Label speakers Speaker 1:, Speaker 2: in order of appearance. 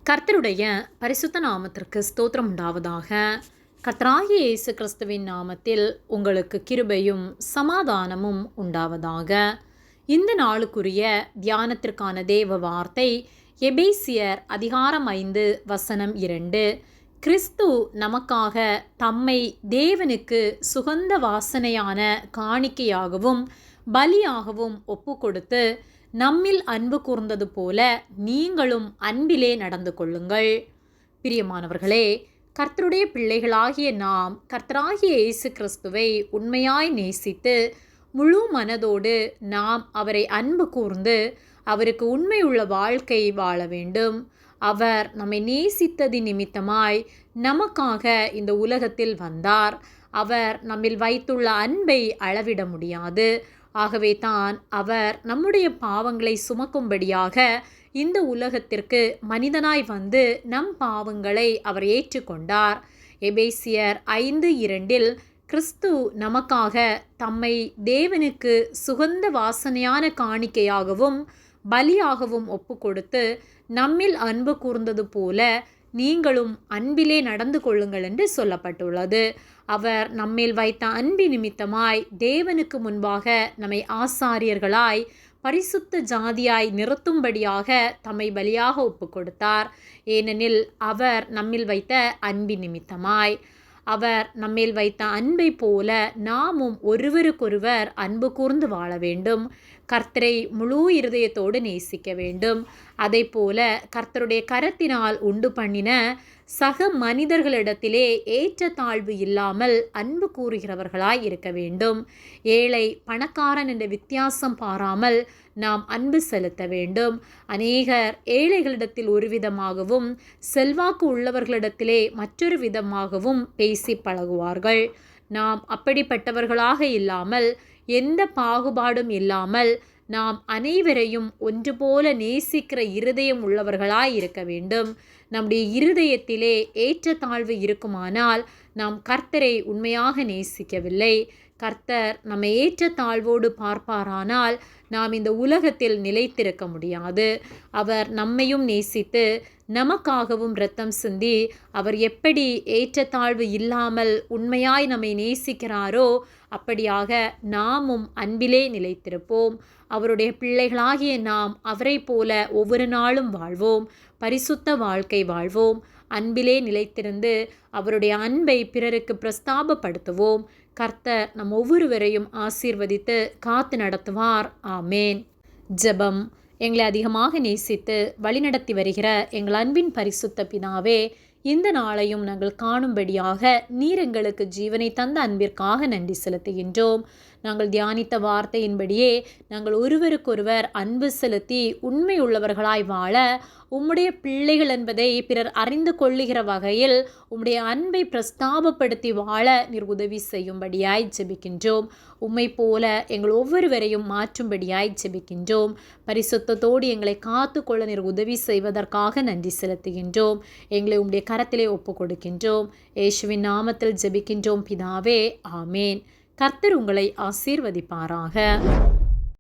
Speaker 1: கர்த்தருடைய பரிசுத்த நாமத்திற்கு ஸ்தோத்திரம் உண்டாவதாக. கர்த்தராகிய இயேசு கிறிஸ்துவின் நாமத்தில் உங்களுக்கு கிருபையும் சமாதானமும் உண்டாவதாக. இந்த நாளுக்குரிய தியானத்திற்கான தேவ வார்த்தை எபேசியர் அதிகாரம் 5 வசனம் 2. கிறிஸ்து நமக்காக தம்மை தேவனுக்கு சுகந்த வாசனையான காணிக்கையாகவும் பலியாகவும் ஒப்பு கொடுத்து நம்மில் அன்பு கூர்ந்தது போல நீங்களும் அன்பிலே நடந்து கொள்ளுங்கள். பிரியமானவர்களே, கர்த்தருடைய பிள்ளைகளாகிய நாம் கர்த்தராகிய இயேசு கிறிஸ்துவை உண்மையாய் நேசித்து முழு மனதோடு நாம் அவரை அன்பு கூர்ந்து அவருக்கு உண்மையுள்ள வாழ்க்கை வாழ வேண்டும். அவர் நம்மை நேசித்ததின் நிமித்தமாய் நமக்காக இந்த உலகத்தில் வந்தார். அவர் நம்மில் வைத்துள்ள அன்பை அளவிட முடியாது. ஆகவே தான் அவர் நம்முடைய பாவங்களை சுமக்கும்படியாக இந்த உலகத்திற்கு மனிதனாய் வந்து நம் பாவங்களை அவர் ஏற்றுக்கொண்டார். எபேசியர் 5:2 கிறிஸ்து நமக்காக தம்மை தேவனுக்கு சுகந்த வாசனையான காணிக்கையாகவும் பலியாகவும் ஒப்பு கொடுத்து நம்மில் அன்பு கூர்ந்தது போல நீங்களும் அன்பிலே நடந்து கொள்ளுங்கள் என்று சொல்லப்பட்டுள்ளது. அவர் நம்மேல் வைத்த அன்பி நிமித்தமாய் தேவனுக்கு முன்பாக நம்மை ஆசாரியர்களாய் பரிசுத்த ஜாதியாய் நிறுத்தும்படியாக தம்மை பலியாக ஒப்பு கொடுத்தார். ஏனெனில் அவர் நம்மில் வைத்த அன்பி நிமித்தமாய். அவர் நம்மேல் வைத்த அன்பை போல நாமும் ஒருவருக்கொருவர் அன்பு கூர்ந்து வாழ வேண்டும். கர்த்தரை முழு இருதயத்தோடு நேசிக்க வேண்டும். அதை போல கர்த்தருடைய கரத்தினால் உண்டு பண்ணின சக மனிதர்களிடத்திலே ஏற்றத்தாழ்வு இல்லாமல் அன்பு கூறுகிறவர்களாய் இருக்க வேண்டும். ஏழை பணக்காரன் என்ற வித்தியாசம் பாராமல் நாம் அன்பு செலுத்த வேண்டும். அநேகர் ஏழைகளிடத்தில் ஒரு விதமாகவும் செல்வாக்கு உள்ளவர்களிடத்திலே மற்றொரு விதமாகவும் பேசி பழகுவார்கள். நாம் அப்படிப்பட்டவர்களாக இல்லாமல் எந்த பாகுபாடும் இல்லாமல் நாம் அனைவரையும் ஒன்று போல நேசிக்கிற இருதயம் உள்ளவர்களாய் இருக்க வேண்டும். நம்முடைய இருதயத்திலே ஏற்றத்தாழ்வு இருக்குமானால் நாம் கர்த்தரை உண்மையாக நேசிக்கவில்லை. கர்த்தர் நம்மை ஏற்றத்தாழ்வோடு பார்ப்பாரானால் நாம் இந்த உலகத்தில் நிலைத்திருக்க முடியாது. அவர் நம்மையும் நேசித்து நமக்காகவும் இரத்தம் சிந்தி அவர் எப்படி ஏற்றத்தாழ்வு இல்லாமல் உண்மையாய் நம்மை நேசிக்கிறாரோ அப்படியாக நாமும் அன்பிலே நிலைத்திருப்போம். அவருடைய பிள்ளைகளாகிய நாம் அவரை போல ஒவ்வொரு நாளும் வாழ்வோம். பரிசுத்த வாழ்க்கை வாழ்வோம். அன்பிலே நிலைத்திருந்து அவருடைய அன்பை பிறருக்கு பிரஸ்தாபப்படுத்துவோம். கர்த்தர் நம் ஒவ்வொருவரையும் ஆசீர்வதித்து காத்து நடத்துவார். ஆமேன். ஜெபம். எங்களை அதிகமாக நேசித்து வழிநடத்தி வருகிற எங்கள் அன்பின் பரிசுத்த பிதாவே, இந்த நாளையும் நாங்கள் காணும்படியாக நீர் எங்களுக்கு ஜீவனை தந்த அன்பிற்காக நன்றி செலுத்துகின்றோம். நாங்கள் தியானித்த வார்த்தையின்படியே நாங்கள் ஒருவருக்கொருவர் அன்பு செலுத்தி உண்மை உள்ளவர்களாய் வாழ உம்முடைய பிள்ளைகள் என்பதை பிறர் அறிந்து கொள்ளுகிற வகையில் உம்முடைய அன்பை பிரஸ்தாபப்படுத்தி வாழ நீர் உதவி செய்யும்படியாய் ஜெபிக்கின்றோம். உம்மை போல எங்கள் ஒவ்வொருவரையும் மாற்றும்படியாய் ஜெபிக்கின்றோம். பரிசுத்தத்தோடு எங்களை காத்து கொள்ள நீர் உதவி செய்வதற்காக நன்றி செலுத்துகின்றோம். எங்களை உம்முடைய கரத்திலே ஒப்பு கொடுக்கின்றோம். இயேசுவின் நாமத்தில் ஜெபிக்கின்றோம் பிதாவே. ஆமேன். கர்த்தர் உங்களை ஆசீர்வதிப்பாராக.